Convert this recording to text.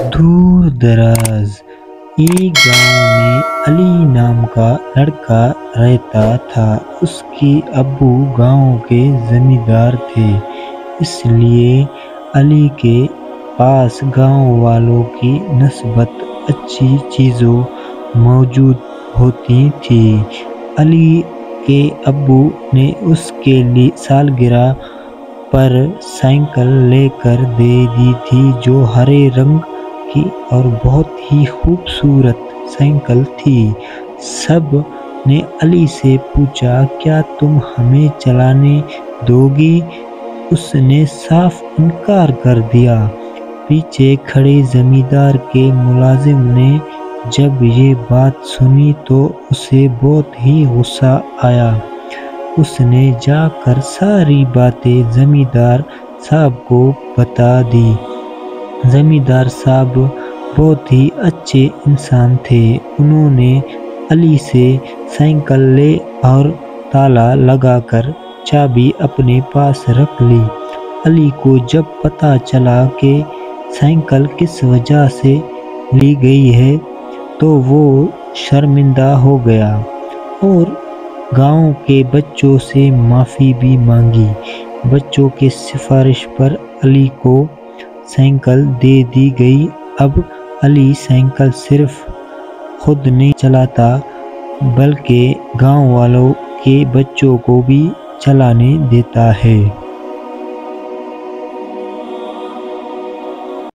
دور دراز ایک گاؤں میں علی نام کا لڑکا رہتا تھا۔ اس کے ابو گاؤں کے زمیندار تھے، اس لیے علی کے پاس گاؤں والوں کی نسبت اچھی چیزیں موجود ہوتی تھیں۔ علی کے ابو نے اس کے سالگرہ پر سائیکل لے کر دے دی تھی، جو ہرے رنگ کی اور بہت ہی خوبصورت سائیکل تھی۔ سب نے علی سے پوچھا، کیا تم ہمیں چلانے دو گے؟ اس نے صاف انکار کر دیا۔ پیچھے کھڑے زمیندار کے ملازم نے جب یہ بات سنی تو اسے بہت ہی غصہ آیا۔ اس نے جا کر ساری باتیں زمیندار صاحب کو بتا دی۔ زمیندار صاحب بہت ہی اچھے انسان تھے۔ انہوں نے علی سے سائیکل لی اور تالا لگا کر چابی اپنے پاس رکھ لی۔ علی کو جب پتہ چلا کہ سائیکل کس وجہ سے لی گئی ہے تو وہ شرمندہ ہو گیا اور گاؤں کے بچوں سے معافی بھی مانگی۔ بچوں کی سفارش پر علی کو سائیکل دے دی گئی۔ اب علی سائیکل صرف خود نہیں چلاتا بلکہ گاؤں والوں کے بچوں کو بھی چلانے دیتا ہے۔